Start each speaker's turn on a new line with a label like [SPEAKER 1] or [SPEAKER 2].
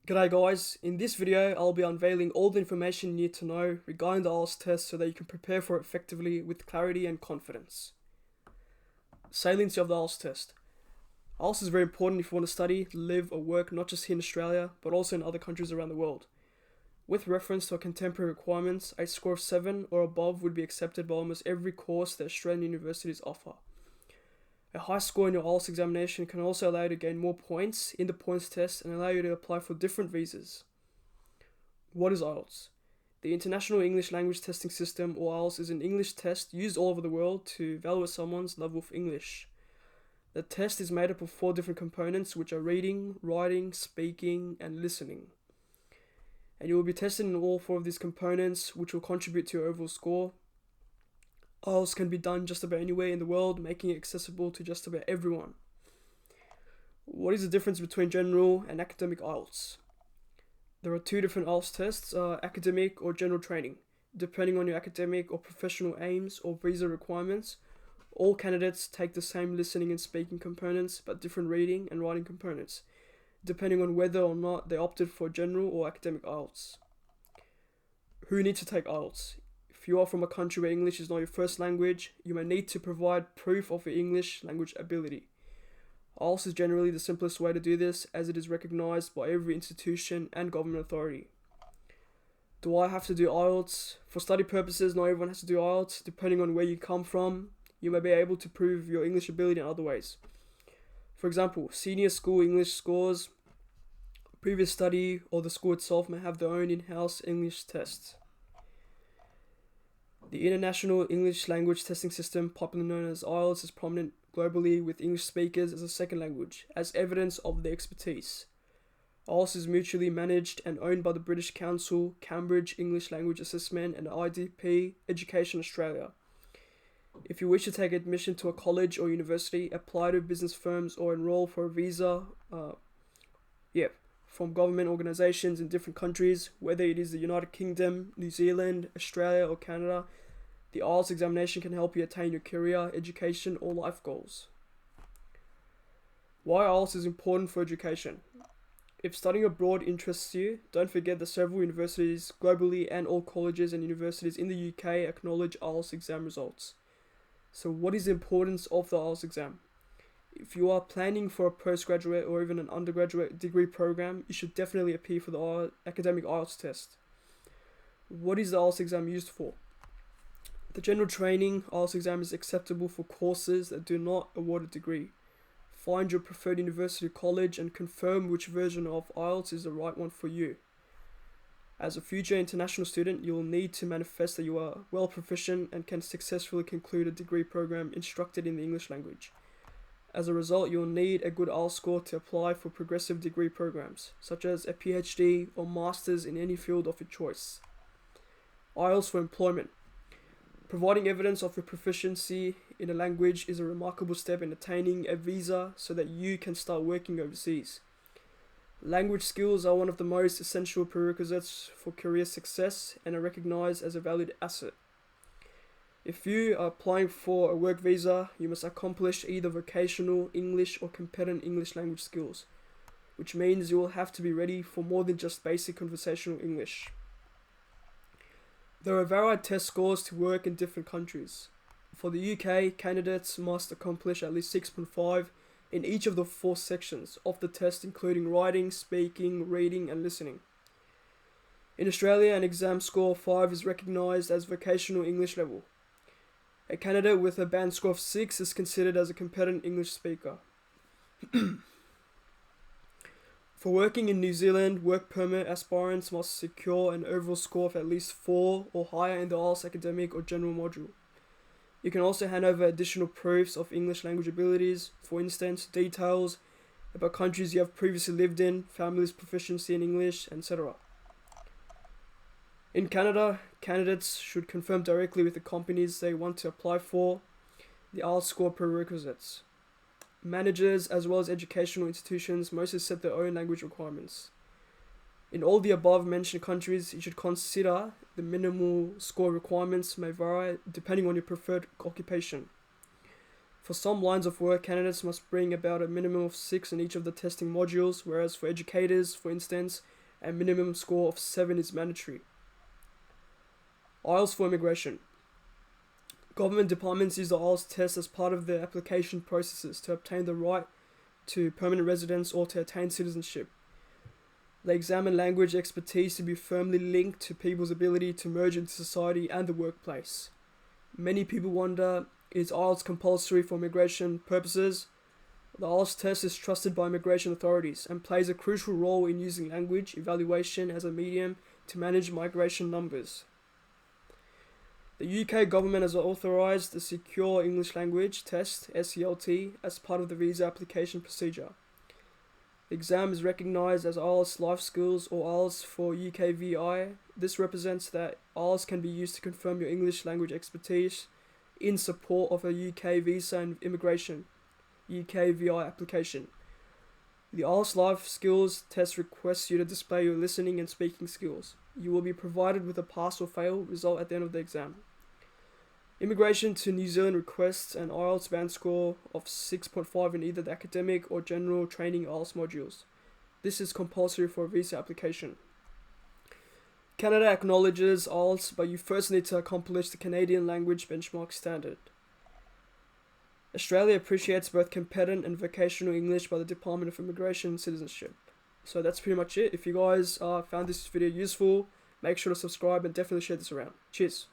[SPEAKER 1] G'day guys, in this video I'll be unveiling all the information you need to know regarding the IELTS test so that you can prepare for it effectively with clarity and confidence. Saliency of the IELTS test. IELTS is very important if you want to study, live or work not just here in Australia but also in other countries around the world. With reference to our contemporary requirements, a score of 7 or above would be accepted by almost every course that Australian universities offer. A high score in your IELTS examination can also allow you to gain more points in the points test and allow you to apply for different visas. What is IELTS? The International English Language Testing System, or IELTS, is an English test used all over the world to evaluate someone's level of English. The test is made up of 4 different components, which are reading, writing, speaking, and listening. And you will be tested in all 4 of these components, which will contribute to your overall score. IELTS can be done just about anywhere in the world, making it accessible to just about everyone. What is the difference between general and academic IELTS? There are 2 different IELTS tests, academic or general training. Depending on your academic or professional aims or visa requirements, all candidates take the same listening and speaking components but different reading and writing components, depending on whether or not they opted for general or academic IELTS. Who needs to take IELTS? If you are from a country where English is not your first language, you may need to provide proof of your English language ability. IELTS is generally the simplest way to do this, as it is recognised by every institution and government authority. Do I have to do IELTS? For study purposes, not everyone has to do IELTS. Depending on where you come from, you may be able to prove your English ability in other ways. For example, senior school English scores, previous study, or the school itself may have their own in-house English tests. The International English Language Testing System, popularly known as IELTS, is prominent globally with English speakers as a second language, as evidence of their expertise. IELTS is mutually managed and owned by the British Council, Cambridge English Language Assessment, and IDP Education Australia. If you wish to take admission to a college or university, apply to business firms or enrol for a visa from government organisations in different countries, whether it is the United Kingdom, New Zealand, Australia or Canada, the IELTS examination can help you attain your career, education or life goals. Why IELTS is important for education? If studying abroad interests you, don't forget that several universities globally and all colleges and universities in the UK acknowledge IELTS exam results. So what is the importance of the IELTS exam? If you are planning for a postgraduate or even an undergraduate degree program, you should definitely appear for the academic IELTS test. What is the IELTS exam used for? The general training IELTS exam is acceptable for courses that do not award a degree. Find your preferred university or college and confirm which version of IELTS is the right one for you. As a future international student, you will need to manifest that you are well proficient and can successfully conclude a degree program instructed in the English language. As a result, you will need a good IELTS score to apply for progressive degree programs, such as a PhD or Masters in any field of your choice. IELTS for employment. Providing evidence of your proficiency in a language is a remarkable step in attaining a visa so that you can start working overseas. Language skills are one of the most essential prerequisites for career success and are recognized as a valued asset. If you are applying for a work visa, you must accomplish either vocational English or competent English language skills, which means you will have to be ready for more than just basic conversational English. There are varied test scores to work in different countries. For the UK, candidates must accomplish at least 6.5 in each of the 4 sections of the test, including writing, speaking, reading, and listening. In Australia, an exam score of 5 is recognised as vocational English level. A candidate with a band score of 6 is considered as a competent English speaker. For working in New Zealand, work permit aspirants must secure an overall score of at least 4 or higher in the IELTS academic or general module. You can also hand over additional proofs of English language abilities, for instance, details about countries you have previously lived in, family's proficiency in English, etc. In Canada, candidates should confirm directly with the companies they want to apply for the IELTS score prerequisites. Managers as well as educational institutions mostly set their own language requirements. In all the above mentioned countries, you should consider the minimal score requirements may vary depending on your preferred occupation. For some lines of work, candidates must bring about a minimum of 6 in each of the testing modules, whereas for educators, for instance, a minimum score of 7 is mandatory. IELTS for immigration. Government departments use the IELTS test as part of their application processes to obtain the right to permanent residence or to attain citizenship. They examine language expertise to be firmly linked to people's ability to merge into society and the workplace. Many people wonder, is IELTS compulsory for immigration purposes? The IELTS test is trusted by immigration authorities and plays a crucial role in using language evaluation as a medium to manage migration numbers. The UK government has authorised the Secure English Language Test (SELT) as part of the visa application procedure. The exam is recognised as IELTS Life Skills or IELTS for UKVI. This represents that IELTS can be used to confirm your English language expertise in support of a UK visa and immigration UKVI application. The IELTS Life Skills test requests you to display your listening and speaking skills. You will be provided with a pass or fail result at the end of the exam. Immigration to New Zealand requests an IELTS band score of 6.5 in either the academic or general training IELTS modules. This is compulsory for a visa application. Canada acknowledges IELTS, but you first need to accomplish the Canadian language benchmark standard. Australia appreciates both competitive and vocational English by the Department of Immigration and Citizenship. So that's pretty much it. If you guys found this video useful, make sure to subscribe and definitely share this around. Cheers.